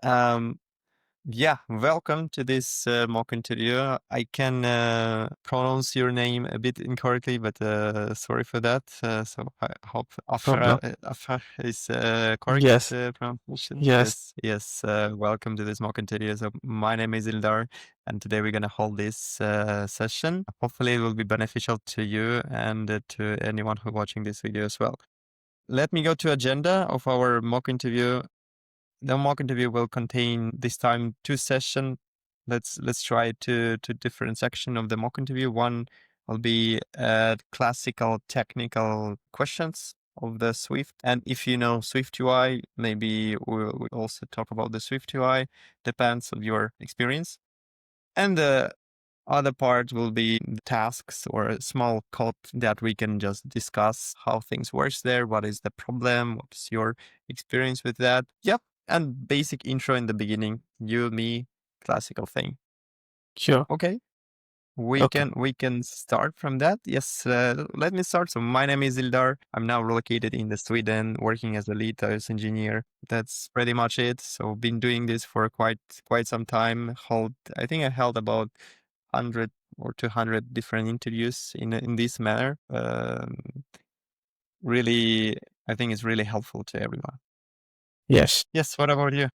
Um, yeah, welcome to this mock interview. I can pronounce your name a bit incorrectly, but sorry for that. So I hope Problem. Afrah is correct Yes, pronunciation. yes, Yes. Welcome to this mock interview. So my name is Ildar, and today we're gonna hold this session. Hopefully, it will be beneficial to you and to anyone who's watching this video as well. Let me go to agenda of our mock interview. The mock interview will contain this time 2 sessions. Let's try two different sections of the mock interview. One will be classical technical questions of the Swift, and if you know SwiftUI, maybe we'll also talk about the SwiftUI. Depends on your experience. And the other part will be tasks or a small code that we can just discuss how things works there. What is the problem? What's your experience with that? Yep. And basic intro in the beginning. You, me, classical thing. sure. Okay. We Okay. can start from that. Yes, let me start. So my name is Ildar. I'm now relocated in the Sweden, working as a lead iOS engineer. That's pretty much it. So been doing this for quite some time. I think I held about 100 or 200 different interviews in this manner. Really, I think it's really helpful to everyone. Yes. Yes. What about you?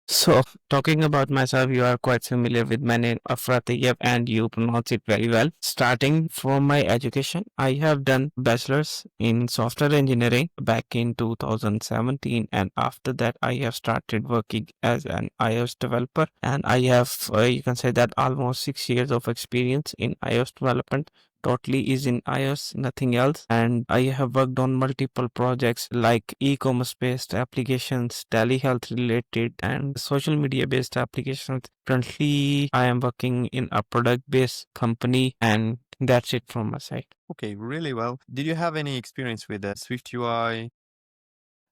So, talking about myself, you are quite familiar with my name, Afrah Tayyab, and you pronounce it very well. Starting from my education, I have done bachelor's in software engineering back in 2017, and after that, I have started working as an iOS developer, and I have, you can say that almost 6 years of experience in iOS development. Totally is in iOS, nothing else. And I have worked on multiple projects like e-commerce based applications, telehealth related, and social media based applications. Currently, I am working in a product based company, and that's it from my side. Okay, really well. Did you have any experience with SwiftUI?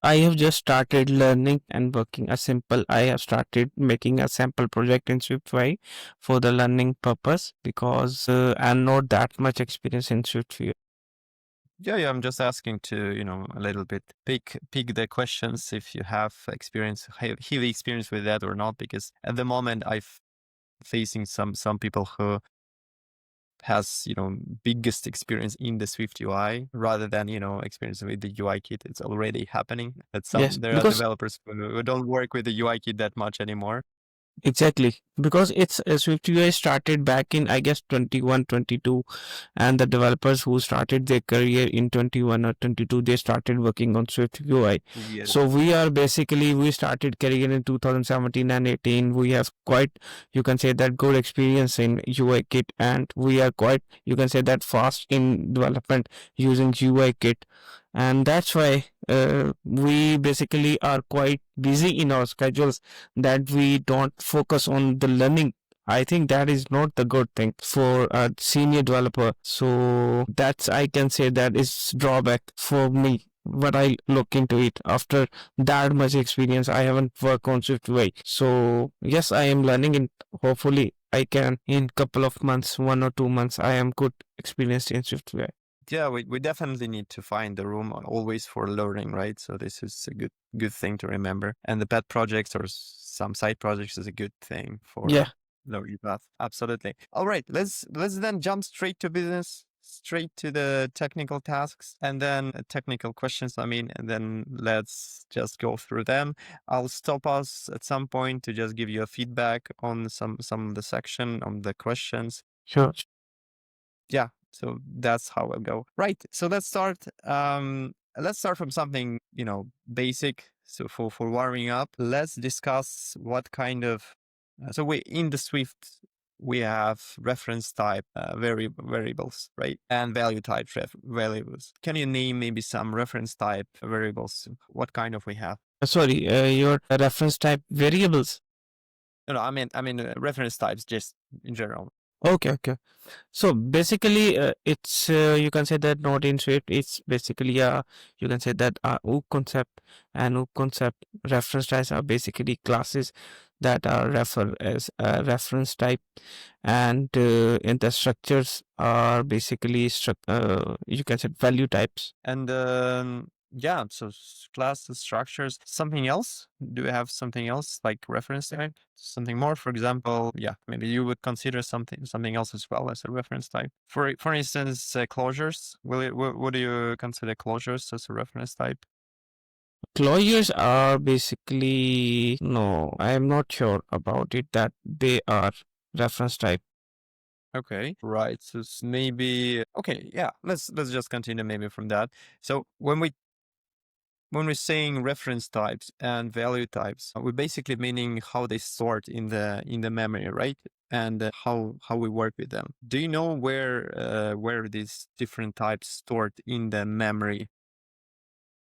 I have just started learning and working I have started making a sample project in SwiftUI for the learning purpose because I'm not that much experience in SwiftUI. Yeah, I'm just asking to, a little bit pick the questions if you have heavy experience with that or not, because at the moment I'm facing some people who has, biggest experience in the Swift UI rather than, experience with the UIKit. It's already happening. Yes, There are because developers who don't work with the UIKit that much anymore. exactly, because it's SwiftUI started back in I guess 21, 22, and the developers who started their career in 21 or 22 they started working on SwiftUI. Yes. So we started career in 2017 and 18. We have quite, you can say that, good experience in UIKit, and we are quite, you can say that, fast in development using UIKit, and that's why we basically are quite busy in our schedules that we don't focus on the learning. I think that is not the good thing for a senior developer. So that's, I can say, that is drawback for me. But I look into it after that much experience. I haven't worked on SwiftUI. So yes, I am learning, and hopefully I can in couple of months, 1 or 2 months, I am good experienced in SwiftUI. Yeah, we definitely need to find the room always for learning, right? So this is a good thing to remember. And the pet projects or some side projects is a good thing for Yeah. learning path. Absolutely. All right, let's then jump straight to business, straight to the technical tasks and then technical questions. And then let's just go through them. I'll stop us at some point to just give you a feedback on some of the section on the questions. Sure. Yeah, so that's how I'll go. Right. So let's start. Let's start from something basic. So for warming up, let's discuss what kind of. So we in the Swift we have reference type variables, right, and value type variables. Can you name maybe some reference type variables? What kind of we have? Sorry, your reference type variables. No, I mean reference types just in general. Okay, okay. So basically, it's you can say that not in Swift. It's basically you can say that OOC concept, and OOC concept reference types are basically classes that are refer as a reference type, and in the structures are basically you can say value types. And Yeah, so classes, structures, something else? Do you have something else like reference type? Something more, for example, yeah, maybe you would consider something else as well as a reference type. For instance, closures. Would you consider closures as a reference type? Closures are basically, no, I am not sure about it that they are reference type. Okay, right. So maybe okay, yeah. Let's just continue maybe from that. So when we're saying reference types and value types, we're basically meaning how they sort in the memory, right? And how we work with them. Do you know where these different types stored in the memory?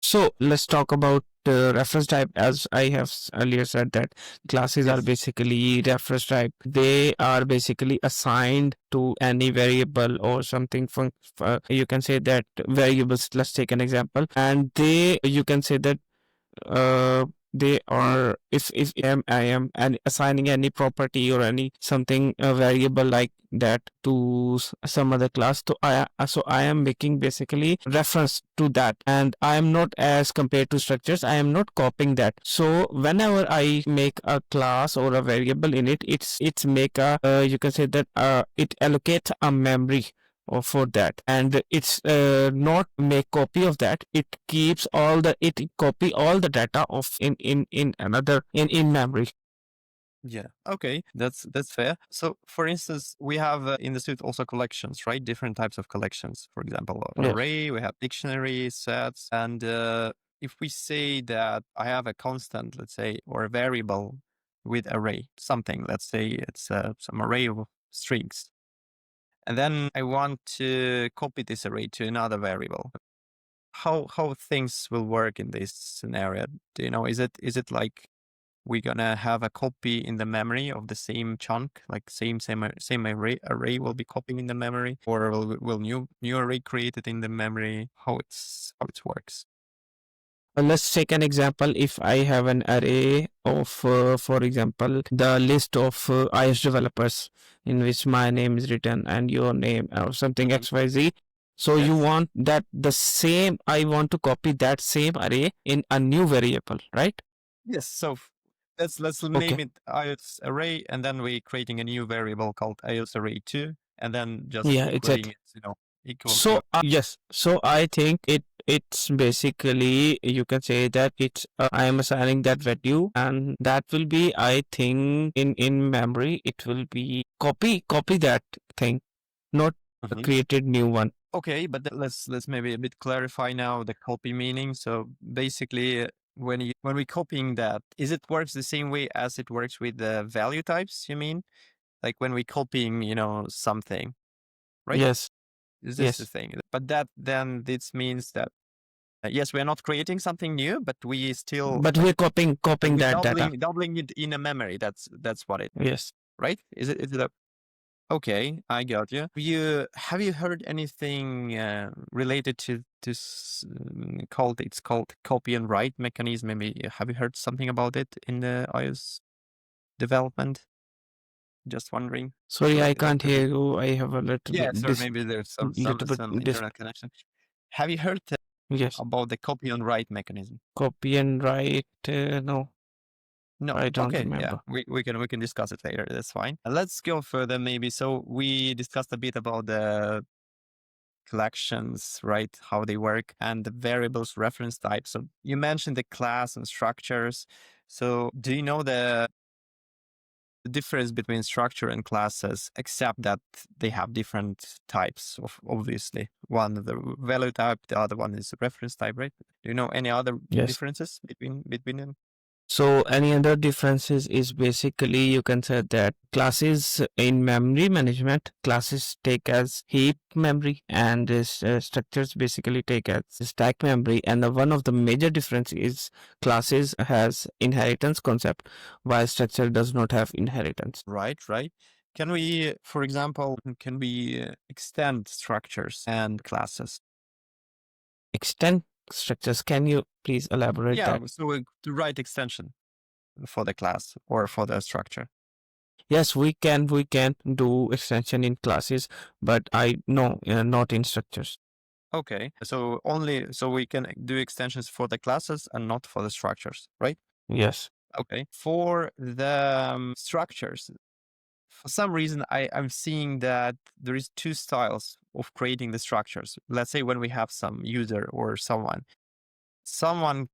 So let's talk about reference type. As I have earlier said that classes are Yes. basically reference type. They are basically assigned to any variable or something from, you can say that variables. Let's take an example. And you can say that uh, they are, if I am and assigning any property or any something variable like that to some other class, so I am making basically reference to that, and I am not, as compared to structures, I am not copying that. So whenever I make a class or a variable in it, it's make a you can say that it allocates a memory or for that, and it's not make copy of that. It keeps all the, it copy all the data of in another in memory. Yeah. Okay. That's fair. So, for instance, we have in the suite also collections, right? Different types of collections. For example, Yes. array. We have dictionary, sets, and if we say that I have a constant, let's say, or a variable with array, something. Let's say it's some array of strings, and then I want to copy this array to another variable. How things will work in this scenario? Do you know? Is it like we're gonna have a copy in the memory of the same chunk, like same array will be copied in the memory, or will new array created in the memory? How it works? Let's take an example. If I have an array of, for example, the list of iOS developers in which my name is written and your name or something Mhm. XYZ. So you Yes. want that the same, I want to copy that same array in a new variable, right? Yes. So let's name Okay. it iOS array, and then we're creating a new variable called iOS array 2, and then just Yeah, equaling exactly. it, equal to. So yes, so I think it's basically, you can say that it's I am assigning that value, and that will be, I think, in memory it will be copy that thing, not a Mhm. created new one. Okay, but let's maybe a bit clarify now the copy meaning. So basically, when we copying that, is it works the same way as it works with the value types? You mean like when we copying, something, right? Yes, Is this the yes, thing? But that then this means that yes, we are not creating something new, but we still but like we're copying we that data. doubling it in a memory. That's what it Yes. right? Is it a Okay, I got you. Have you heard anything related to called it's called copy and write mechanism? Maybe have you heard something about it in the iOS development? Just wondering. Sorry, So I that can't could be. hear you. I have a little Yeah, bit sorry, maybe there's little bit some this. internet connection. Have you heard Yes, about the copy and write mechanism? copy and write. No, No. I don't Okay. Yeah. remember. We can discuss it later. That's fine. Let's go further maybe. So we discussed a bit about the collections, right? How they work and the variables reference types. So you mentioned the class and structures. So do you know the difference between structure and classes, except that they have different types of obviously. One the value type, the other one is reference type, right? Do you know any other Yes. differences between them? So any other differences is basically, you can say that classes in memory management, classes take as heap memory, and structures basically take as stack memory. And one of the major difference is classes has inheritance concept, while structure does not have inheritance. Right, right. Can we, for example, can we extend structures and classes? Extend structures. Can you please elaborate Yeah, that? so to write extension for the class or for the structure. Yes, we can do extension in classes, but I no, not in structures. Okay. So we can do extensions for the classes and not for the structures, right? Yes. Okay. For the structures, for some reason, I'm seeing that there is two styles of creating the structures. Let's say when we have some user or someone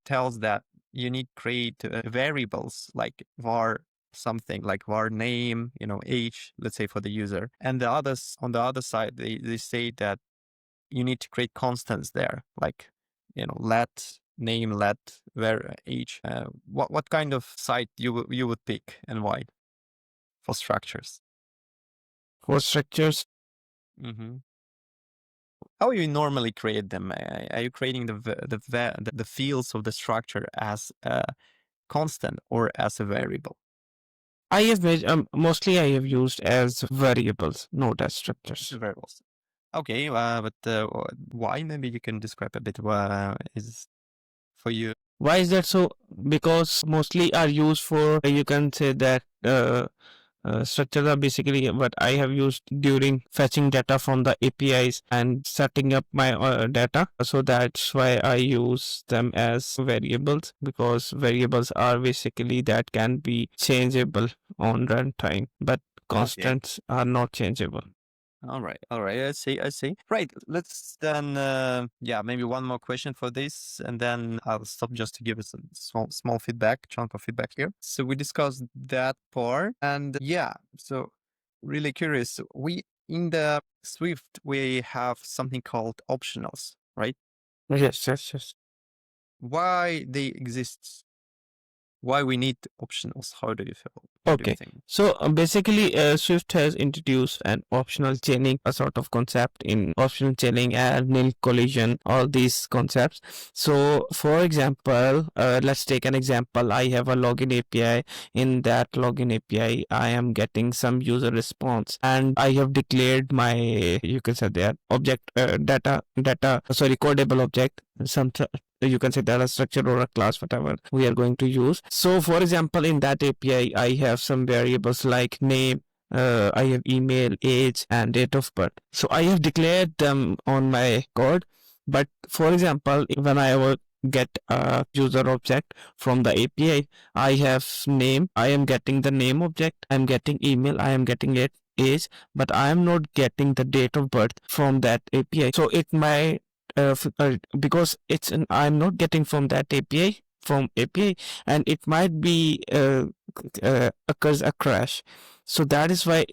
tells that you need to create variables like var something, like var name, age, let's say for the user. And the others on the other side, they say that you need to create constants there, like, let name, let var age. What kind of site you would pick and why for structures? For structures, Hmm. How you normally create them? Are you creating the fields of the structure as a constant or as a variable? I have mostly I have used as variables, not as structures. Variables. Okay, but why? Maybe you can describe a bit what is for you. Why is that so? Because mostly are used for, you can say that structures are basically what I have used during fetching data from the APIs and setting up my data. So that's why I use them as variables, because variables are basically that can be changeable on runtime, but Okay. constants are not changeable. All right. All right. I see. Right. Let's then, maybe one more question for this, and then I'll stop just to give us a small feedback, chunk of feedback here. So we discussed that part, and so really curious. In the Swift, we have something called optionals, right? Yes, yes, yes. Why they exist? Why we need optionals? How do you feel? What do you Okay, think? so basically, Swift has introduced an optional chaining, a sort of concept in optional chaining and nil collision, all these concepts. So, for example, let's take an example. I have a login API. In that login API, I am getting some user response, and I have declared my, you can say that object codable object, some you can say data structure or a class, whatever we are going to use. So for example, in that API, I have some variables like name, I have email, age, and date of birth. So I have declared them on my code. But for example, when I will get a user object from the API, I have name, I am getting the name object, I'm getting email, I am getting it age, but I am not getting the date of birth from that API. So it might because I'm not getting from that API, and it might be occurs a crash. So that is why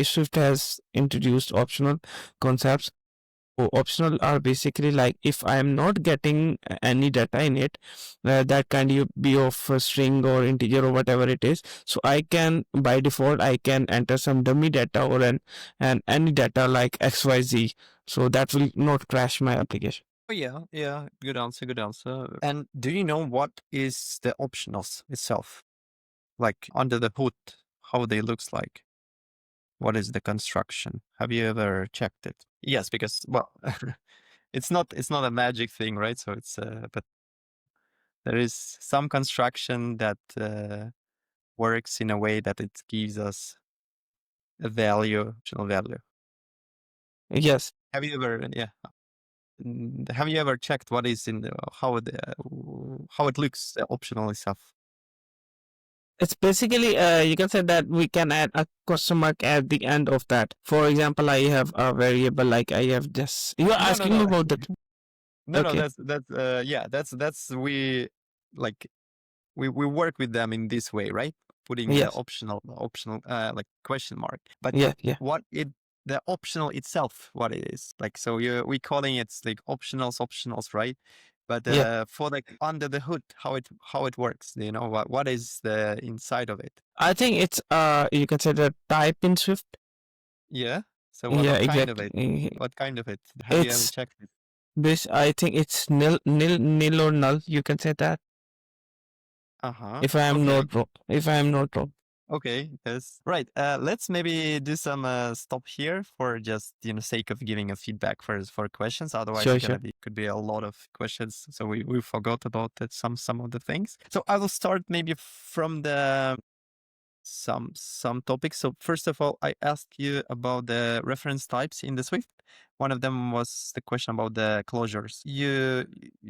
Swift has introduced optional concepts. So optional are basically like if I am not getting any data in it, that can be of a string or integer or whatever it is. So I can, by default, I can enter some dummy data or an any data like XYZ. So that will not crash my application. Oh yeah. Good answer. Good answer. And do you know what is the optionals itself? Like under the hood, how they looks like? What is the construction? Have you ever checked it? Yes, because well, it's not a magic thing, right? So it's but there is some construction that works in a way that it gives us a value, optional value. Yes, Have you ever have you ever checked what is in the how it looks, the optional itself? it's basically you can say that we can add a question mark at the end of that. For example, I have a variable like I have just. You are No, no, asking me no. about that. No, Okay. that's we like we work with them in this way, right? Putting the Yes. optional like question mark. But Yeah. Yeah. what it the optional itself, what it is. Like so we calling it like optionals, right? But Yeah. for like under the hood, how it works, what is the inside of it? I think it's you can say the type in Swift. Yeah. So Yeah, what kind of exactly. it? What kind of it? Have you ever It's checked it? this. I think it's nil or null. You can say that. Uh-huh. If I am Okay. not wrong. If I am not wrong. Okay, yes. Right. Let's maybe do some stop here for just sake of giving a feedback for questions. Otherwise, Sure. it's Sure. gonna be could be a lot of questions. So we forgot about that some of the things. So I will start maybe from the some topics. So first of all, I asked you about the reference types in the Swift. One of them was the question about the closures. You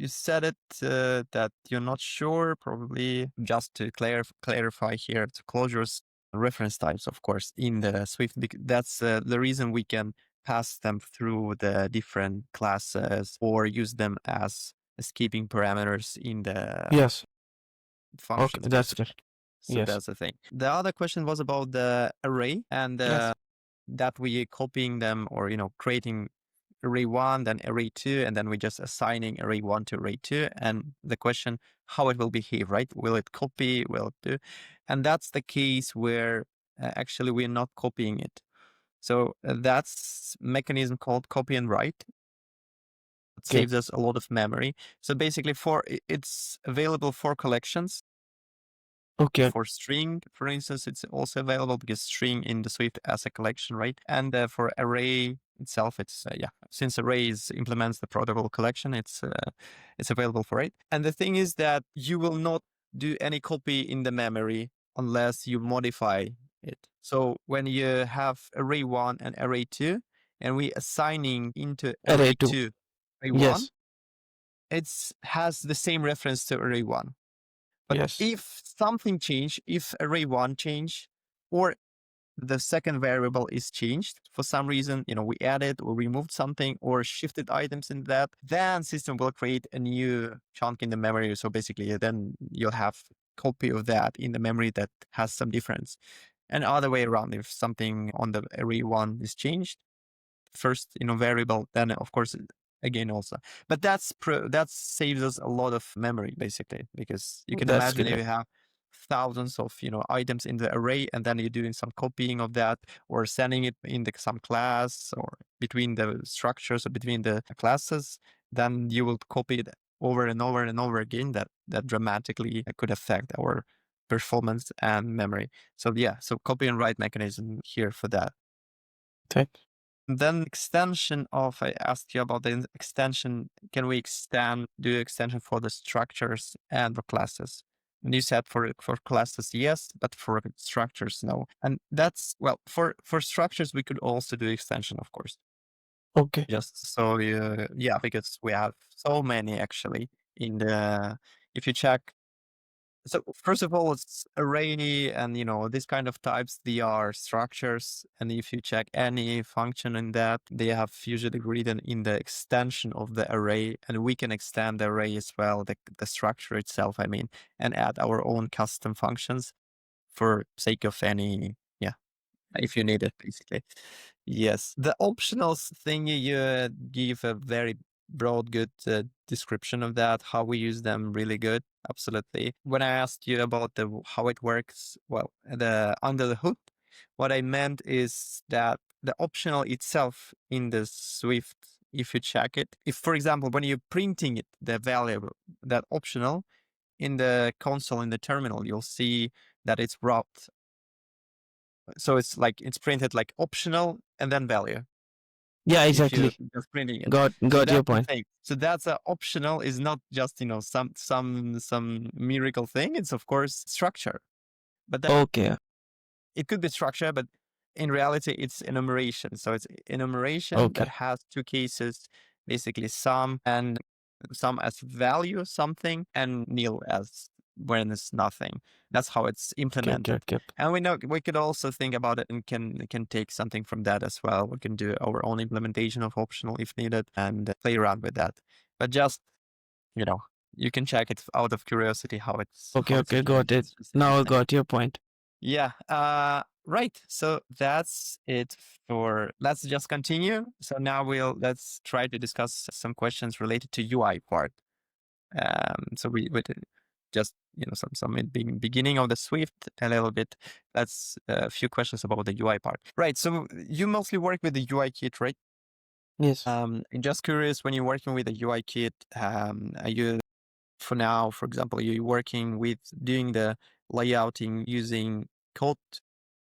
said it that you're not sure. Probably just to clarify here, the closures reference types, of course, in the Swift. That's the reason we can pass them through the different classes or use them as escaping parameters in the Yes. Okay, functions. that's good. So Yes. that's the thing. The other question was about the array and Yes. that we copying them or, creating array 1, then array 2, and then we just assigning array 1 to array 2. And the question, how it will behave, right? Will it copy? Will it do? And that's the case where actually we're not copying it. So that's mechanism called copy and write. It Okay. saves us a lot of memory. So basically it's available for collections. Okay. For string, for instance, it's also available because string in the Swift as a collection, right? And for array itself, it's since arrays implements the protocol collection, it's available for it. And the thing is that you will not do any copy in the memory unless you modify it. So when you have array 1 and array 2, and we assigning into Array array 2. 2 array 1, Yes. it has the same reference to array 1. But Yes. if something changed, if array 1 changed, or the second variable is changed for some reason, we added or removed something or shifted items in that, then system will create a new chunk in the memory. So basically, then you'll have copy of that in the memory that has some difference. And other way around, if something on the array 1 is changed, first variable, then of course again also. But that saves us a lot of memory basically, because you can That's imagine if great. you have thousands of items in the array and then you're doing some copying of that or sending it in some class or between the structures or between the classes, then you will copy it over and over and over again. That dramatically could affect our performance and memory. So so copy and write mechanism here for that. Okay. Then extension of, I asked you about the extension. Can we do extension for the structures and the classes? And you said for classes, yes, but for structures, no. And that's, well, for structures, we could also do extension, of course. Okay. Just so because we have so many actually if you check. So first of all, it's array and, this kind of types, they are structures. And if you check any function in that, they have usually written in the extension of the array. And we can extend the array as well, the structure itself, I mean, and add our own custom functions for sake of any, if you need it, basically. Yes. The optionals thing, you give a very broad, good description of that, how we use them, really good. Absolutely. When I asked you about how it works, well, under the hood, what I meant is that the optional itself in the Swift, if you check it, if, for example, when you're printing it, the value, that optional in the console, in the terminal, you'll see that it's wrapped. So it's printed like optional and then value. Yeah, If you're exactly. just printing it. Got So your that's the point. thing. So that's optional is not just, some miracle thing. It's of course structure. But that Okay. it could be structure, but in reality it's enumeration. So it's enumeration Okay. that has two cases, basically sum and sum as value something and nil as when it's nothing. That's how it's implemented. Okay. And we know we could also think about it and can take something from that as well. We can do our own implementation of optional if needed and play around with that. But just, you can check it out of curiosity how it's Okay. Got implemented it. Now I specifically. got your point. Yeah. Right. So that's it for, let's just continue. So now let's try to discuss some questions related to UI part. So we did just, some beginning of the Swift a little bit. That's a few questions about the UI part. Right. So you mostly work with the UIKit, right? Yes. I'm just curious, when you're working with the UIKit, are you, for now, for example, are you working with doing the layouting using code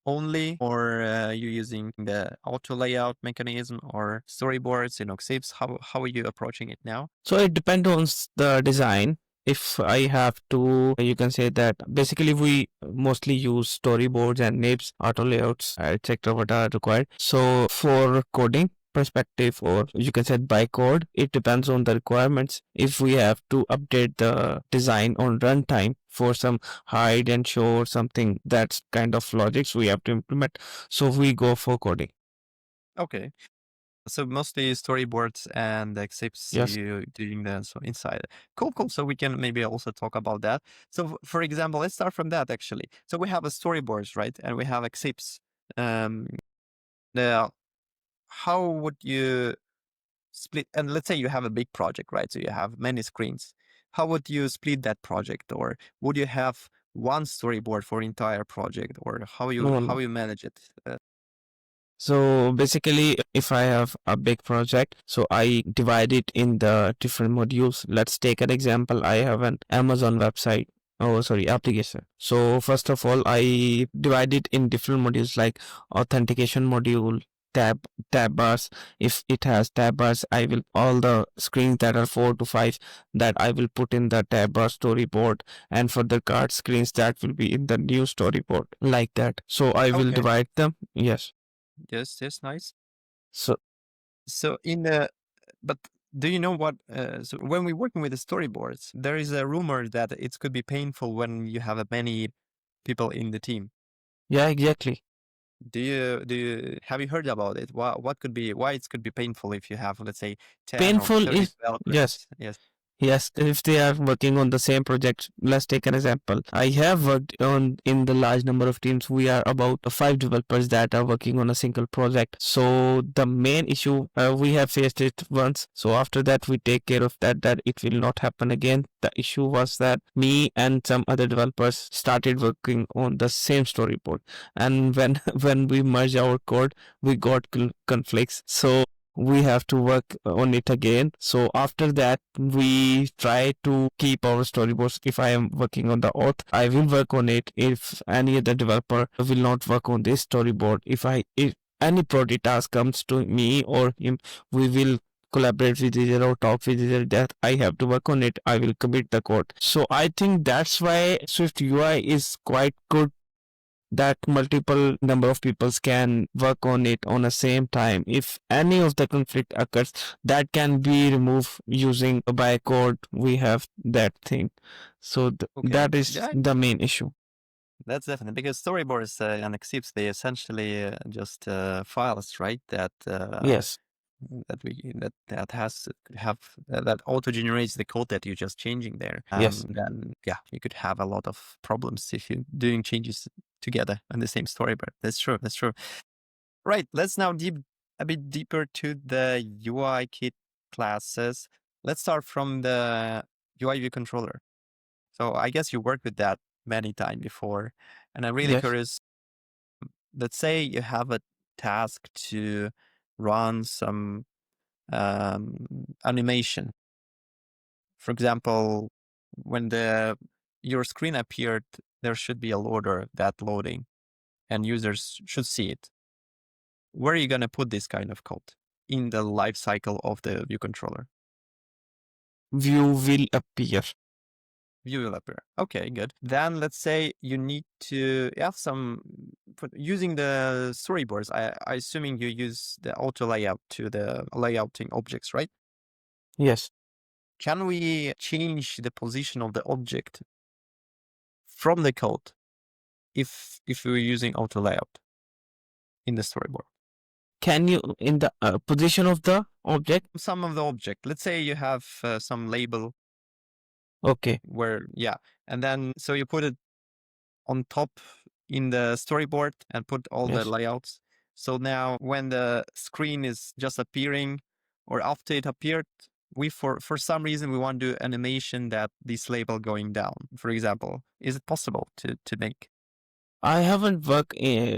only, or you using the auto layout mechanism or storyboards, Xibs? How are you approaching it now? So it depends on the design. if I have to, you can say that basically we mostly use storyboards and nibs, auto layouts, etc. what are required. So for coding perspective, or you can say by code, it depends on the requirements. If we have to update the design on runtime for some hide and show or something, that's kind of logics we have to implement. So we go for coding. Okay. So mostly storyboards and except Yes. you doing the so inside. Cool, cool. So we can maybe also talk about that. So for example, let's start from that actually. So we have a storyboards, right? And we have excepts. Um, the how would you split? And let's say you have a big project, right? So you have many screens. How would you split that project, or would you have one storyboard for entire project, or No, how no. you manage it? So basically, if I have a big project, so I divide it in the different modules. Let's take an example. I have an Amazon website. Oh, sorry, application. So first of all, I divide it in different modules like authentication module, tab bars. If it has tab bars, I will all the screens that are 4 to 5 that I will put in the tab bar storyboard, and for the card screens that will be in the new storyboard like that. So I will Okay. divide them. Yes. Yes. Yes. Nice. So So in the but do you know what? So when we're working with the storyboards, there is a rumor that it could be painful when you have many people in the team. yeah, exactly. Do you have you heard about it? What could be why it could be painful if you have, let's say, 10 or Painful 30 is, yes. developers? Yes. Yes, if they are working on the same project, let's take an example. I have worked on in the large number of teams. We are about 5 developers that are working on a single project. So the main issue we have faced it once. So after that, we take care of that it will not happen again. The issue was that me and some other developers started working on the same storyboard, and when when we merge our code, we got conflicts. So we have to work on it again. So after that, we try to keep our storyboards. If I am working on the auth, I will work on it. If any other developer will not work on this storyboard, if any project task comes to me or him, we will collaborate with each other or talk with each other that I have to work on it. I will commit the code. So I think that's why Swift UI is quite good, that multiple number of people can work on it on the same time. If any of the conflict occurs, that can be removed using a bytecode. We have that thing. So Okay. that is Yeah, the main issue. that's definitely because storyboards and exceeds they essentially just files, right? Yes, That has to have that auto generates the code that you're just changing there. yes. Then yeah, you could have a lot of problems if you're doing changes together on the same storyboard. That's true. That's true. Right. Let's now deep a bit deeper to the UIKit classes. Let's start from the UIViewController. So I guess you worked with that many times before, and I'm really Yes. curious. Let's say you have a task to run some animation. For example, when the your screen appeared, there should be a loader that loading, and users should see it. Where are you going to put this kind of code in the life cycle of the view controller? View will appear. View will appear. Okay, good. Then let's say you need to have some using the storyboards. I assuming you use the auto layout to the layouting objects, right? Yes. Can we change the position of the object from the code if we're using auto layout in the storyboard? Can you in the position of the object? Some of the object. Let's say you have some label Okay. where yeah, and then so you put it on top in the storyboard and put all the Yes. layouts. So now when the screen is just appearing or after it appeared, we for some reason we want to do animation that this label going down, for example. Is it possible to make? I haven't worked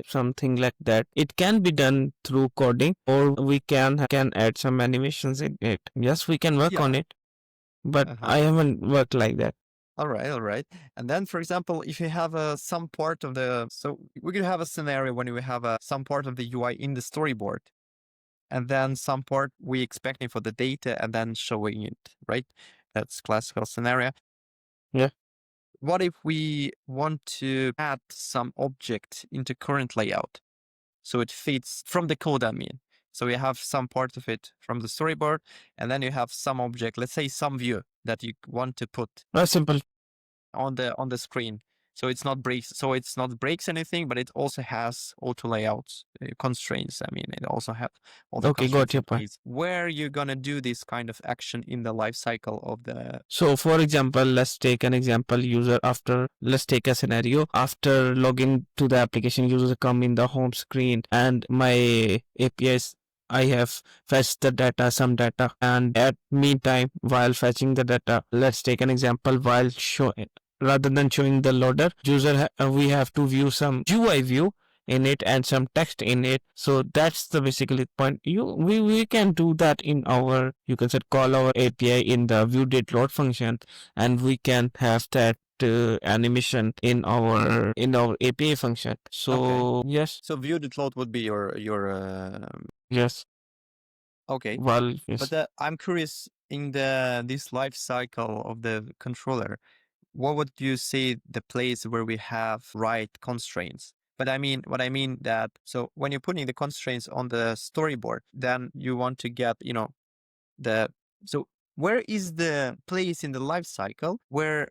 something like that. It can be done through coding, or we can add some animations in it. Yes, we can work Yeah. on it, but Uh-huh. I haven't worked like that. All right, all right. And then, for example, if you have some part of the, so we could have a scenario when we have some part of the UI in the storyboard, and then some part we expecting for the data and then showing it, right? That's classical scenario. Yeah. What if we want to add some object into current layout so it fits from the code, I mean? So you have some part of it from the storyboard, and then you have some object, let's say some view that you want to put Simple. on the screen. So it's not breaks anything, but it also has auto layouts constraints. I mean, it also have all the Okay, got constraints your in point. place. Where are you gonna do this kind of action in the life cycle of the? So for example, let's take an example user after, let's take a scenario after login to the application, user come in the home screen and my APIs, I have fetched the data, some data, and at meantime, while fetching the data, let's take an example while rather than showing the loader, we have to view some UI view in it and some text in it. So that's the basically point. We can do that in our, you can say, call our API in the view did load function, and we can have that animation in our API function. Okay. So yes, So view did load would be your yes. okay. Well, But yes. I'm curious in this life cycle of the controller, what would you say the place where we have right constraints? But I mean, what I mean that, so when you're putting the constraints on the storyboard, then you want to get, the, so where is the place in the life cycle where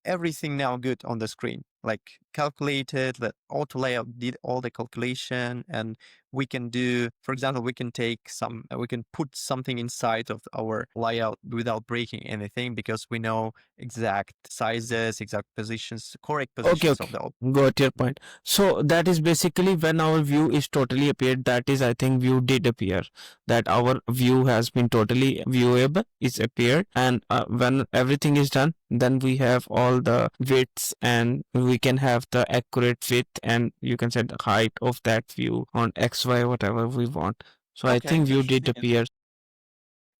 everything now good on the screen, like calculated, the auto layout did all the calculation, and we can do, for example, we can take some, we can put something inside of our layout without breaking anything because we know exact sizes, exact positions, correct Okay, positions of okay. the object. Got your point. So that is basically when our view is totally appeared. That is, I think, view did appear. That our view has been totally viewable, is appeared. And when everything is done, then we have all the widths and we can have the accurate width and you can set the height of that view on X, Y, whatever we want. So I Okay, think view did interesting. appear.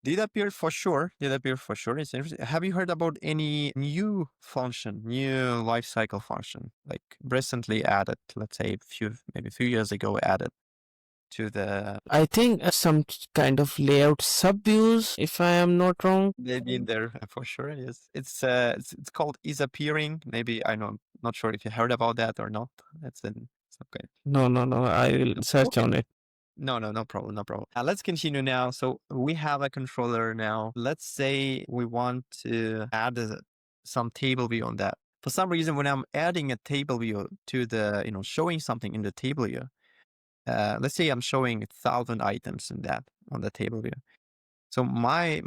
Did appear for sure. Did appear for sure. It's interesting. Have you heard about any new function, new lifecycle function, like recently added, let's say maybe a few years ago added to the, I think some kind of layout subviews, if I am not wrong. maybe in there for sure. Yes. It's called is appearing. Maybe I know, not sure if you heard about that or not. It's okay. No, no, no. I will No. search Okay. on it. No, no problem, no problem. Let's continue now. So we have a controller now. Let's say we want to add some table view on that. For some reason, when I'm adding a table view to the, showing something in the table view, let's say I'm showing 1,000 items in that on the table view. So my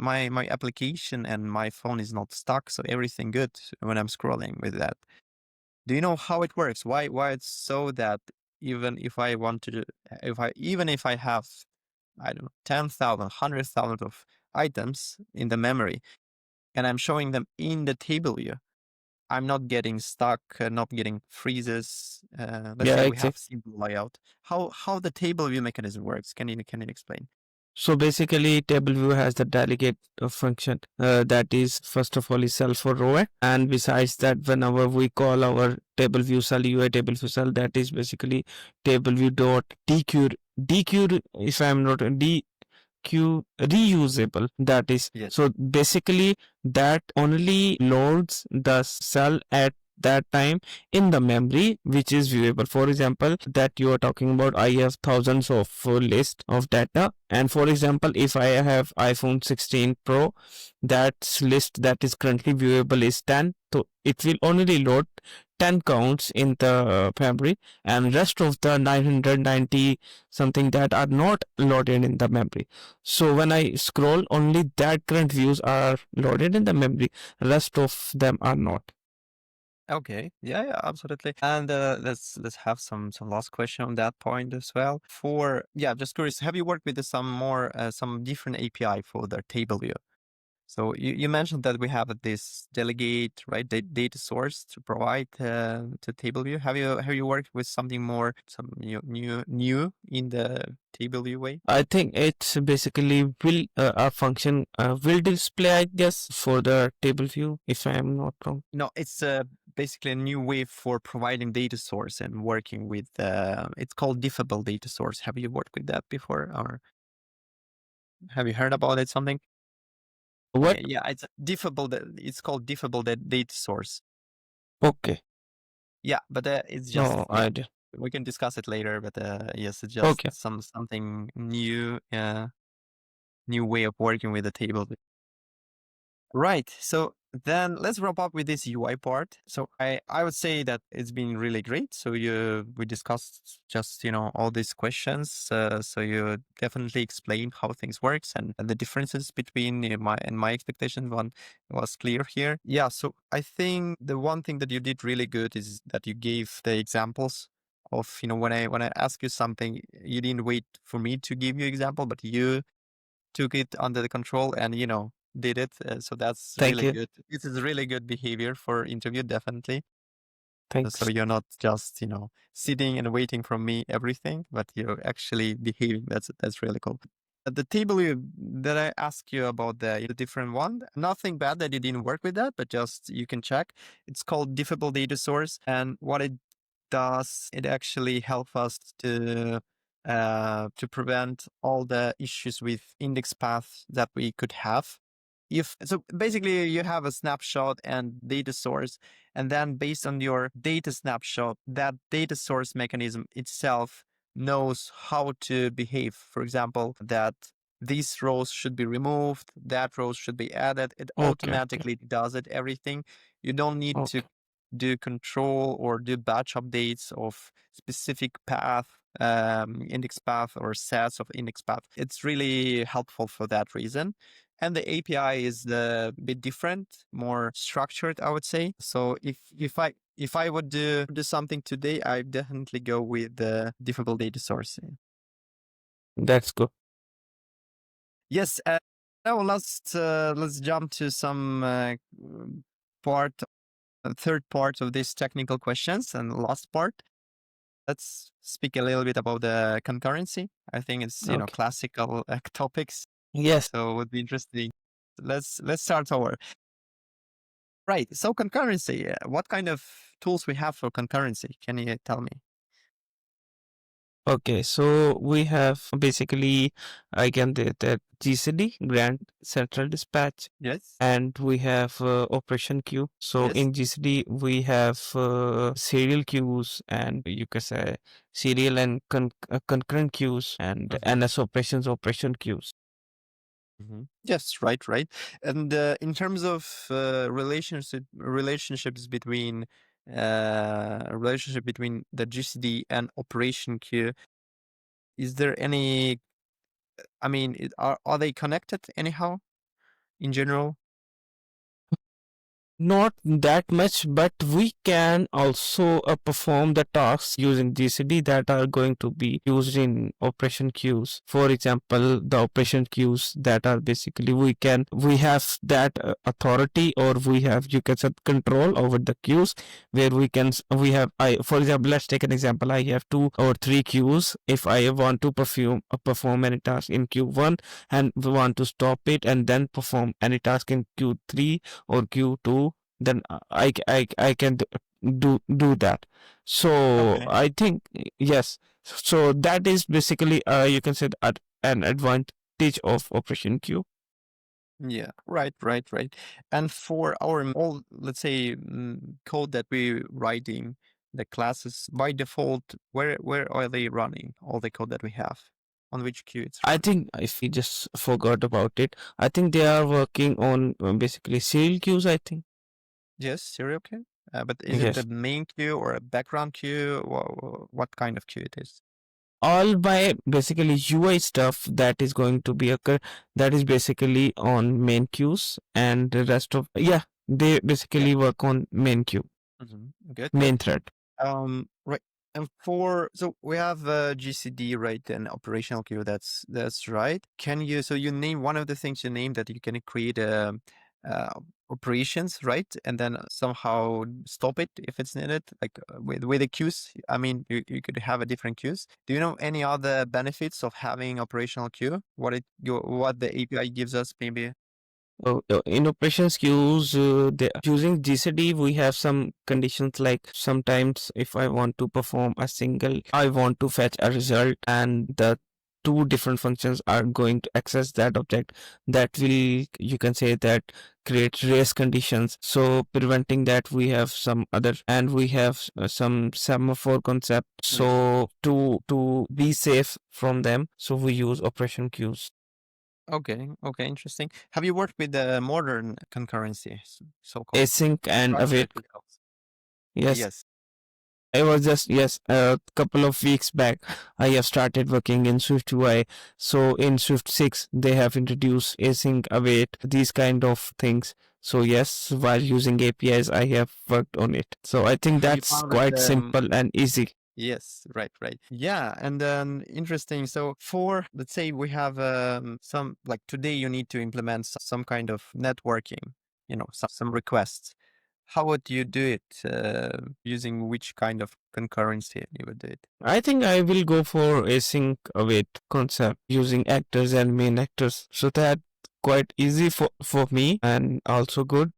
application and my phone is not stuck, so everything good when I'm scrolling with that. Do you know how it works? Why it's so that even if I want to, even if I have, I don't know, 10,000, 100,000 of items in the memory, and I'm showing them in the table view, I'm not getting stuck, not getting freezes. Let's Yeah, say we have exactly. simple layout. How the table view mechanism works? Can you explain? So basically, table view has the delegate function that is first of all is cell for row, and besides that, whenever we call our table view cell UI table view cell, that is basically table view dot dequeue if I am not reusable, that is. Yes. So basically that only loads the cell at that time in the memory which is viewable. For example, that you are talking about, I have thousands of list of data, and for example, if I have iPhone 16 Pro, that list that is currently viewable is 10, so it will only load 10 counts in the memory, and rest of the 990 something that are not loaded in the memory. So when I scroll, only that current views are loaded in the memory. Rest of them are not. Okay. Yeah, absolutely. And let's have some last question on that point as well. Just curious, have you worked with some different API for the table view? So you mentioned that we have this delegate, right, data source to provide to TableView. Have you worked with something more, some new in the TableView way? I think it's basically will a function will display, I guess, for the table view, if I am not wrong. No, it's basically a new way for providing data source and working with. It's called diffable data source. Have you worked with that before, or have you heard about it? Something? What? Yeah, it's diffable. It's called diffable data source. Okay. Yeah, but it's just No, yeah. I did. We can discuss it later. But yes, it's just Okay. something new. New way of working with the table. Right. So then let's wrap up with this UI part. So I would say that it's been really great. So we discussed just all these questions. So you definitely explained how things works and the differences between my expectation one was clear here. Yeah. So I think the one thing that you did really good is that you gave the examples of when I ask you something, you didn't wait for me to give you example, but you took it under the control and did it. So that's Thank really you. good. This is really good behavior for interview, definitely. So Thanks. you're not just sitting and waiting from me everything, but you're actually behaving. That's really cool. The table that I asked you about, the different one, nothing bad that you didn't work with that, but just you can check. It's called diffable data source, and what it does, it actually helps us to prevent all the issues with index paths that we could have. If so, basically you have a snapshot and data source, and then based on your data snapshot, that data source mechanism itself knows how to behave. For example, that these rows should be removed, that rows should be added. It Okay. Okay. automatically does it, everything. You don't need to Okay. do control or do batch updates of specific path, index path or sets of index path. It's really helpful for that reason. And the API is a bit different, more structured, I would say. So if I would do something today, I definitely go with the diffable data source. That's good. Yes. Now let's jump to some part, third part of this technical questions and last part. Let's speak a little bit about the concurrency. I think it's Okay. classical topics, Yes. so it would be interesting. Let's start over. Right. So concurrency. What kind of tools we have for concurrency? Can you tell me? Okay, so we have basically, I can say that GCD, Grand Central Dispatch, Yes. and we have Operation Queue. So Yes. in GCD, we have serial queues, and you can say serial and concurrent queues, and Mm-hmm. NS operations, operation queues. Mm-hmm. Yes. Right. Right. And in terms of relationships between relationship between the GCD and operation queue, is there any? I mean, are they connected anyhow in general? Not that much, but we can also perform the tasks using GCD that are going to be used in operation queues. For example, the operation queues that are basically we have that authority, or we have, you can say, control over the queues, where we have, for example, let's take an example. I have 2 or 3 queues. If I want to perform any task in queue 1 and we want to stop it and then perform any task in queue 3 or Q2, then I can do that. So Okay. I think yes. So that is basically you can say an advantage of Operation Q. Yeah, right, right, right. And for our all, let's say, code that we're writing, the classes by default, where are they running? All the code that we have, on which queue it's I running? think if we just forgot about it, I think they are working on basically serial queues. I think Yes, serial queue. But is it the yes. main queue or a background queue? What kind of queue it is? All by basically UI stuff that is going to be occur, that is basically on main queues, and the rest of, yeah, they Yeah. basically work on main queue, Good, good. main thread. Right. And so we have GCD, right, and operational queue. That's right. Can you so you name one of the things you name that you can create uh, operations, right, and then somehow stop it if it's needed, like with the queues. I mean, you could have a different queues. Do you know any other benefits of having operational queue? What the API gives us, maybe? In operations queues, using GCD, we have some conditions, like sometimes if I want to perform a single, I want to fetch a result, and the two different functions are going to access that object, that will, you can say that, create race conditions. So preventing that, we have some other, and we have some semaphore concept. So to be safe from them, so we use operation queues. Okay, interesting. Have you worked with the modern concurrency, so-called Async and await. structured calls? Yes. Yes. I was just, yes, a couple of weeks back, I have started working in SwiftUI. So in Swift 6, they have introduced async await, these kind of things. So yes, while using APIs, I have worked on it. So I think Have you that's found it? quite simple and easy. Yes, right. Yeah, and then interesting. So for, let's say we have some, like today you need to implement some kind of networking, some requests. How would you do it? Using which kind of concurrency you would do it? I think I will go for async await concept using actors and main actors. So that quite easy for me and also good.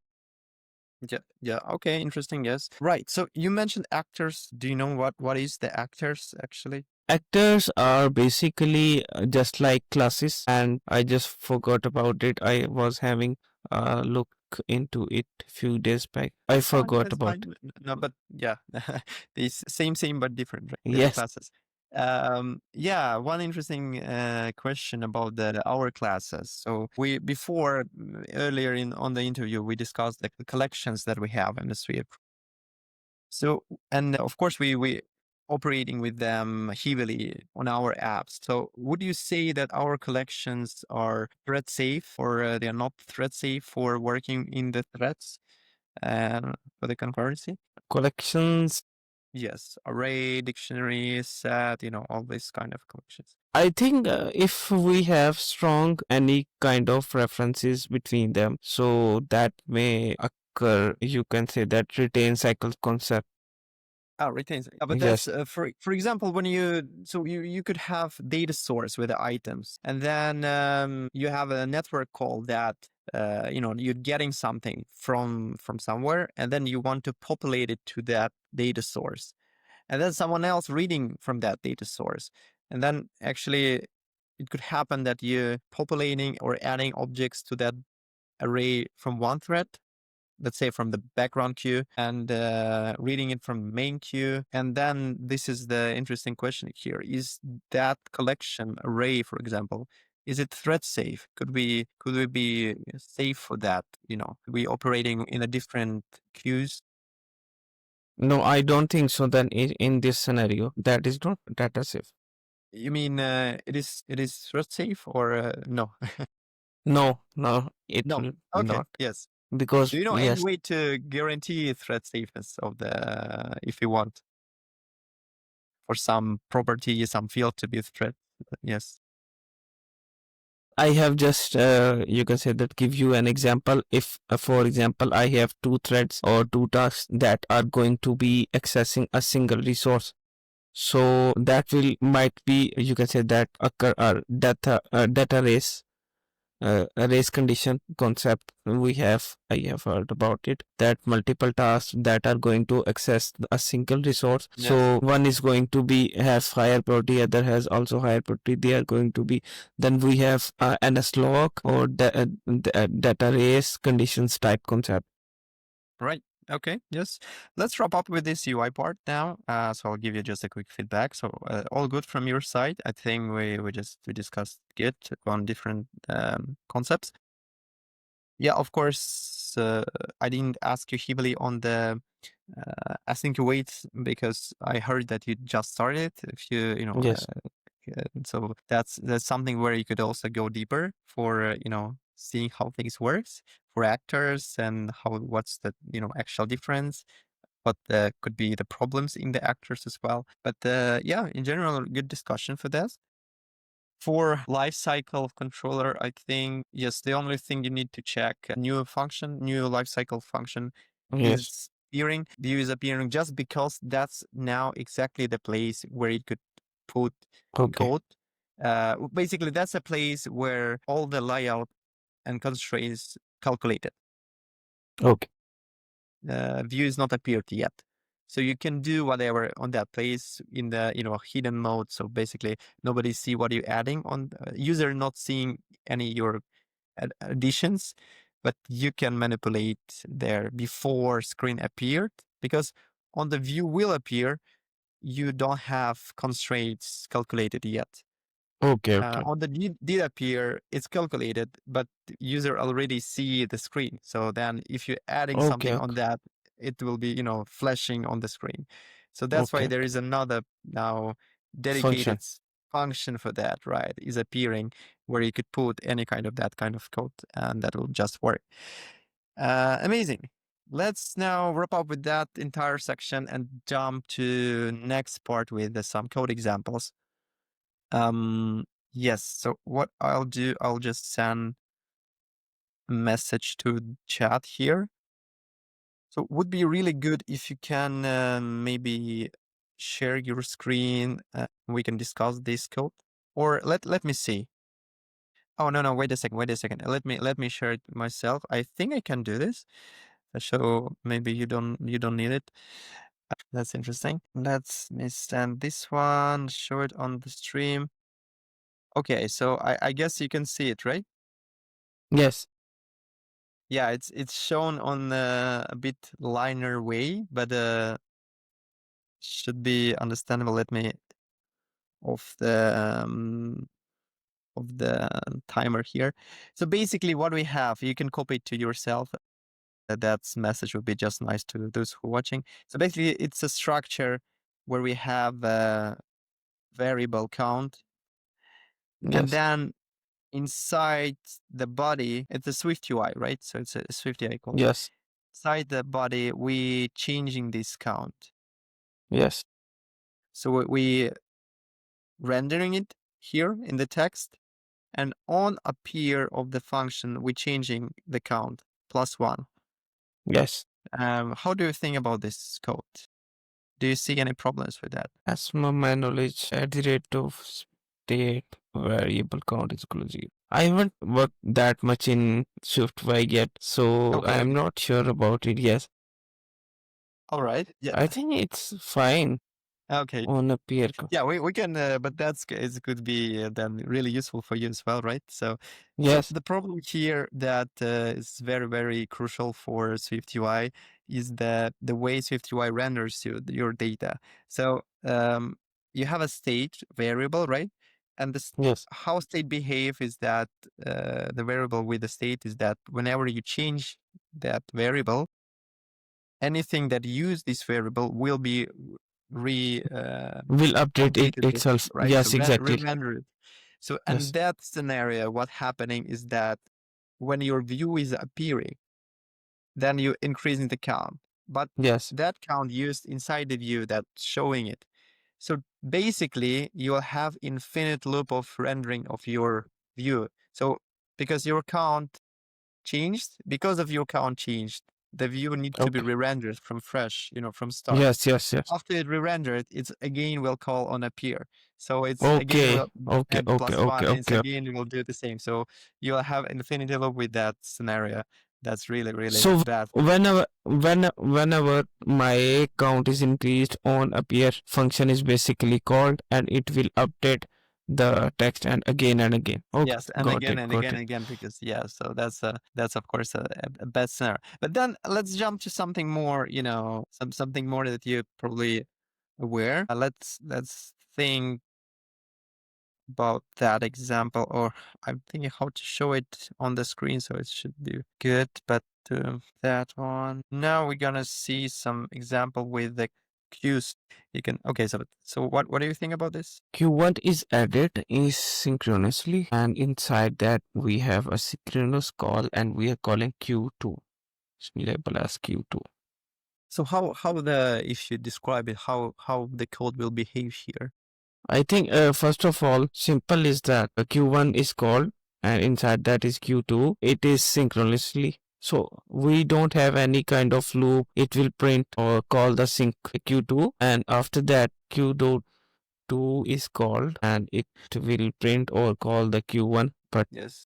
Yeah. Okay, interesting. Yes. Right. So you mentioned actors. Do you know what is the actors actually? Actors are basically just like classes, and I just forgot about it. I was having a look into it a few days back. I forgot That's about fine. it. No, but yeah, these same but different, right? Different Yes, classes. Yeah, one interesting question about our classes. So we before earlier in on the interview we discussed the collections that we have in the Swift. So, and of course, we operating with them heavily on our apps. So, would you say that our collections are thread safe, or they are not thread safe for working in the threads for the concurrency? collections. Yes, array, dictionary, set, all these kind of collections. I think if we have strong any kind of references between them, so that may occur. You can say that retain cycle concept. Oh, retains. But that's Yes, for example, when you could have data source with the items, and then you have a network call that you're getting something from somewhere, and then you want to populate it to that data source, and then someone else reading from that data source, and then actually it could happen that you're populating or adding objects to that array from one thread, let's say from the background queue, and reading it from the main queue. And then this is the interesting question here. Is that collection array, for example, is it thread safe? Could we be safe for that? We operating in a different queues? no, I don't think so. Then in this scenario, that is not data safe. You mean it is thread safe or no? No, no, it No. will Okay. not, Yes. Do because you know any yes, way to guarantee thread safeness of the if you want for some property, some field to be thread? Yes. I have just you can say that give you an example. If for example I have two threads or two tasks that are going to be accessing a single resource, so that will might be, you can say that, occur data race, a race condition concept. I have heard about it, that multiple tasks that are going to access a single resource, Yes. so one is going to be has higher priority, other has also higher priority, they are going to be, then we have NSLog or data race conditions type concept. Right. Okay. Yes. Let's wrap up with this UI part now. So I'll give you just a quick feedback. So all good from your side. I think we discussed Git on different concepts. Yeah. Of course, I didn't ask you heavily on the Async Await because I heard that you just started. If Yes. so that's something where you could also go deeper for seeing how things works for actors and what's the actual difference, what could be the problems in the actors as well. But yeah, in general, good discussion for this. For lifecycle controller, I think yes, the only thing you need to check new lifecycle function Yes. is appearing. View is appearing just because that's now exactly the place where you could put Okay. code. Basically, that's a place where all the layout and constraints calculated. Okay. View is not appeared yet. So you can do whatever on that place in the hidden mode. So basically, nobody see what you're adding on user not seeing any your additions, but you can manipulate there before screen appeared, because on the view will appear, you don't have constraints calculated yet. Okay, okay. On the did appear, it's calculated, but user already see the screen. So then if you're adding Okay, something on okay. that, it will be, flashing on the screen. So that's why Okay. there is another now dedicated Function. function for that, right? Is appearing where you could put any kind of that kind of code and that will just work. Amazing. Let's now wrap up with that entire section and jump to next part with some code examples. Yes. So what I'll do, I'll just send a message to chat here. So it would be really good if you can maybe share your screen. We can discuss this code, or let me see. Oh no, wait a second, let me share it myself. I think I can do this. So maybe you don't need it. That's interesting. Let me send this one. Show it on the stream. Okay, so I guess you can see it, right? Yes. Yeah, it's shown on a bit linear way, but should be understandable. Let me off the timer here. So basically, what we have, you can copy it to yourself. That message would be just nice to those who are watching. So basically, it's a structure where we have a variable count, and Yes. then inside the body, it's a SwiftUI, right? So it's a SwiftUI code. Yes. Inside the body, we changing this count. Yes. So we rendering it here in the text, and on appear of the function, we changing the count +1. Yes. How do you think about this code? Do you see any problems with that? As per my knowledge, at the rate of state variable count is equal to 0. I haven't worked that much in SwiftUI yet, so Okay, I'm okay. not sure about it. Yes. All right. Yeah. I think it's fine Okay. on a peer count. Yeah, we can, but it could be then really useful for you as well, right? So Yes. the problem here that is very, very crucial for SwiftUI is the way SwiftUI renders your data. So you have a state variable, right? And Yes. how state behave is that the variable with the state is that whenever you change that variable, anything that use this variable will be re Will update it updated with it, itself. right? So Yes, exactly. re-render it. So, and Yes. that scenario, what happening is that when your view is appearing, then you increasing the count, but Yes. that count used inside the view that's showing it. So basically, you will have infinite loop of rendering of your view. So because your count changed, because of your count changed, the view need to be Okay. re-rendered from fresh, from start. Yes, yes, yes. After it re-rendered, it's again will call on appear. So it's again Okay. will Okay. add Okay. +1, Okay. and it's Okay. again will do the same. So you'll have infinity loop with that scenario. That's really, really So bad. whenever my count is increased on appear function is basically called and it will update the text and again and again. Okay, Yes, and got again it, and got again it. and again, because so that's of course a bad scenario. But then let's jump to something more, something more that you're probably aware. Let's think about that example, or I'm thinking how to show it on the screen, so it should be good. But that one. Now we're gonna see some example with the queues. You can okay. So what do you think about this? Q1 is added asynchronously and inside that we have a synchronous call and we are calling Q2. It's labeled as Q2. So if you describe it, how the code will behave here? I think first of all, simple is that Q1 is called and inside that is Q2. It is synchronously. So we don't have any kind of loop. It will print or call the sync Q2 and after that Q2 is called and it will print or call the Q1. But Yes.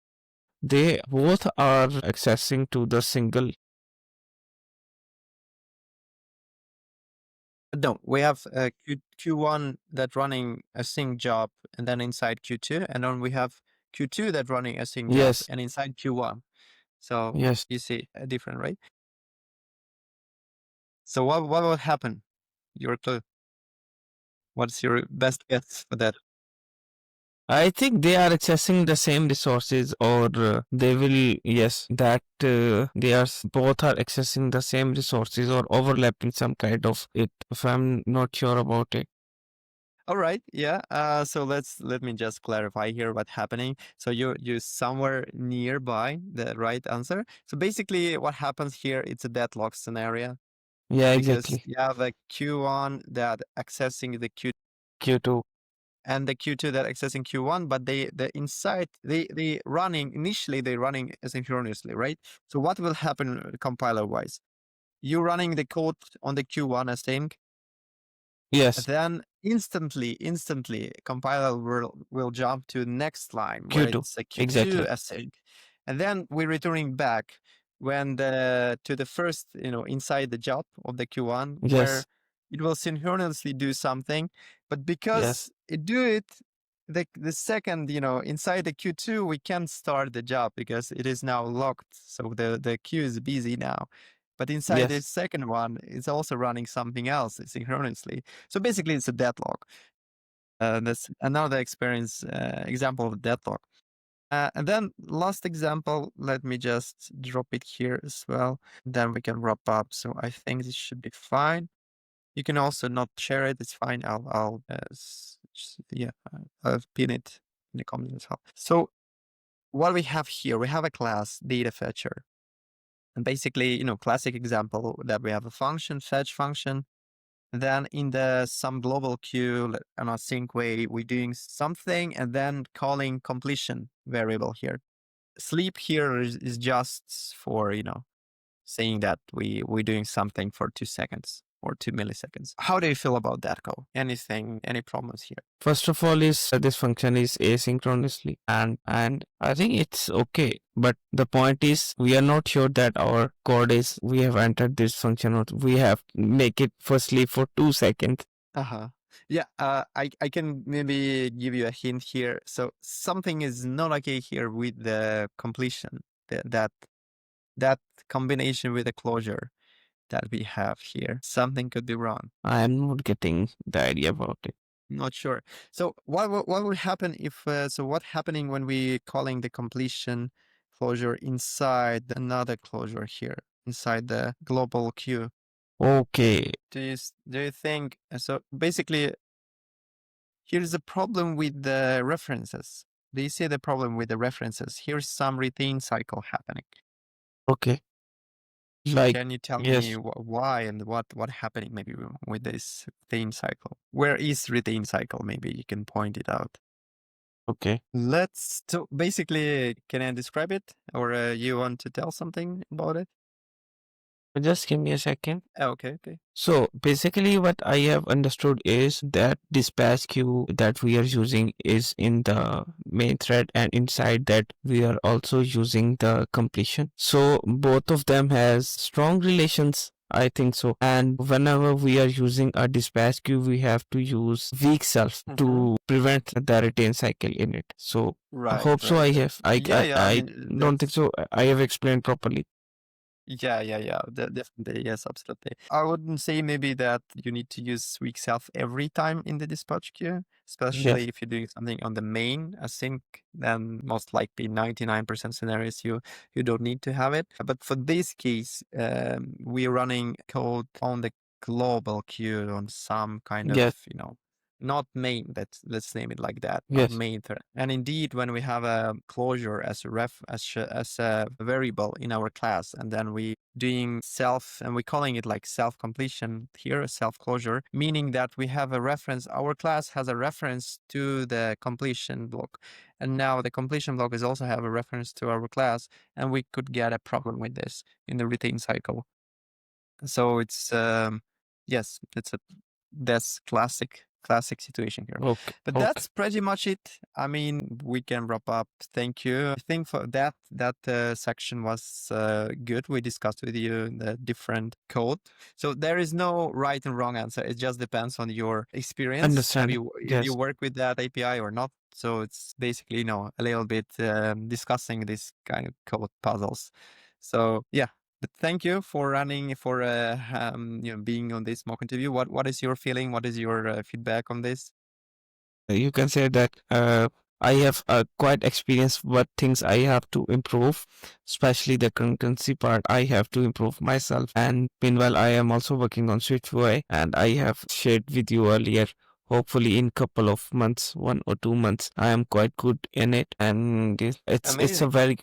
they both are accessing to the single No, we have Q1 that running a sync job, and then inside Q2, and then we have Q2 that running a sync job, Yes, and inside Q1. So yes. you see a different, right? So what will happen? Your clue. What's your best guess for that? I think they are accessing the same resources, or they will, yes, that both are accessing the same resources or overlapping some kind of it, if I'm not sure about it. All right, yeah. So let me just clarify here what's happening. So you somewhere nearby the right answer. So basically, what happens here? It's a deadlock scenario Yeah, because exactly. you have a Q1 that accessing the Q Q2. and the Q2 that accessing Q1, but the inside they running initially they running asynchronously, right? So what will happen compiler wise? You running the code on the Q1 async, Yes, then instantly compiler will jump to next line where Q2. it's a Q2 Exactly. async, and then we're returning back when the to the first inside the job of the Q1 where Yes, it will synchronously do something, but yes, because it do it the second inside the Q2 we can't start the job because it is now locked, so the queue is busy now. But inside the yes. second one, it's also running something else synchronously. So basically, it's a deadlock. That's another experience example of deadlock. And then last example, let me just drop it here as well. Then we can wrap up. So I think this should be fine. You can also not share it. It's fine. I'll yeah, I'll pin it in the comments as well. So what we have here, we have a class data fetcher. And basically, classic example that we have a function, fetch function. Then in the some global queue, an async way, we're doing something and then calling completion variable here. Sleep here is just for, saying that we're doing something for 2 seconds or 2 milliseconds. How do you feel about that code? Anything, any problems here? First of all, is this function is asynchronously, and I think it's okay. But the point is, we are not sure that our code is we have entered this function or we have make it firstly for 2 seconds. Uh-huh. Yeah, I can maybe give you a hint here. So something is not okay here with the completion. That combination with the closure that we have here. Something could be wrong. I am not getting the idea about it. Not sure. So what would happen if so what happening when we calling the completion closure inside another closure here inside the global queue? Okay, Do you think so? Basically, here's the problem with the references. Do you see the problem with the references? Here's some retain cycle happening. okay. Like, Can you tell me yes, why and what happening maybe with this retain cycle? Where is retain cycle? Maybe you can point it out. okay. So basically, can I describe it or you want to tell something about it? Just give me a second. Okay, okay. So basically what I have understood is that dispatch queue that we are using is in the main thread, and inside that we are also using the completion. So both of them has strong relations. I think so. And whenever we are using a dispatch queue, we have to use weak self Mm-hmm. to prevent the retain cycle in it. So I Right, hope so. right. I have. Yeah, yeah. I I mean, don't think that's so. I have explained properly. yeah. Definitely. Yes, absolutely. I wouldn't say maybe that you need to use weak self every time in the dispatch queue, especially Yes. if you're doing something on the main async, then most likely 99% scenarios you don't need to have it. But for this case, we're running code on the global queue on some kind of, Yes. not main, let's name it like that, not Yes. main thread. And indeed, when we have a closure as a as a variable in our class, and then we doing self, and we're calling it like self completion here, self closure, meaning that we have a reference. Our class has a reference to the completion block, and now the completion block is also have a reference to our class, and we could get a problem with this in the retain cycle. So it's yes, that's classic classic situation here. Okay. But Okay. that's pretty much it. I mean, we can wrap up. Thank you. I think for that section was good. We discussed with you the different code. So there is no right and wrong answer. It just depends on your experience. Understand. If you Yes. work with that API or not. So it's basically, you know, a little bit discussing this kind of code puzzles. So yeah, but thank you for running, for you know, being on this mock interview. What is your feeling? What is your feedback on this? You can say that I have quite experienced what things I have to improve, especially the concurrency part. I have to improve myself. And meanwhile, I am also working on SwiftUI, and I have shared with you earlier. Hopefully, in couple of months, 1 or 2 months, I am quite good in it, and it's a Amazing. very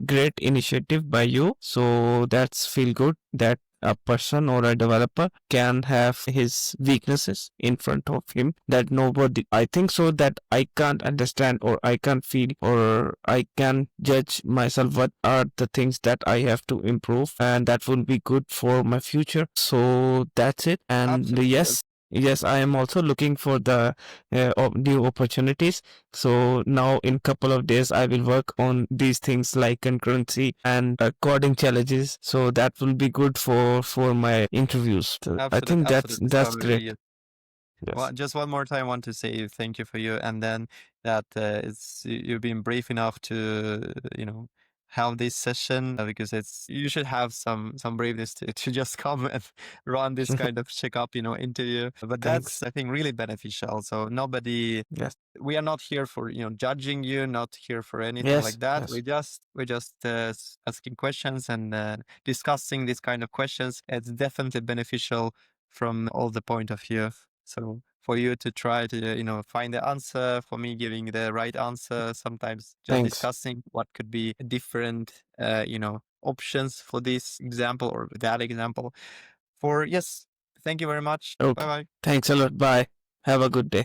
great initiative by you. So that's feel good that a person or a developer can have his weaknesses in front of him that nobody, I think so, that I can't understand or I can't feel or I can judge myself what are the things that I have to improve, and that will be good for my future. So that's it. And Absolutely. yes, I am also looking for the new opportunities. So now in couple of days, I will work on these things like concurrency and coding challenges. So that will be good for my interviews. So I think Absolutely. that's So great. well, Yes. just one more time, I want to say thank you for you, and then that you've been brave enough to, you know, have this session because it's, you should have some braveness to just come and run this kind of checkup, you know, interview. But that's, Thanks. I think, really beneficial. So nobody, Yes. we are not here for, you know, judging you, not here for anything Yes. like that. Yes. We're just asking questions and discussing this kind of questions. It's definitely beneficial from all the point of view. So for you to try to, you know, find the answer, for me giving the right answer, sometimes just Thanks. discussing what could be different, you know, options for this example or that example. For yes, thank you very much. Bye Okay. bye. Thanks a lot. Bye. Have a good day.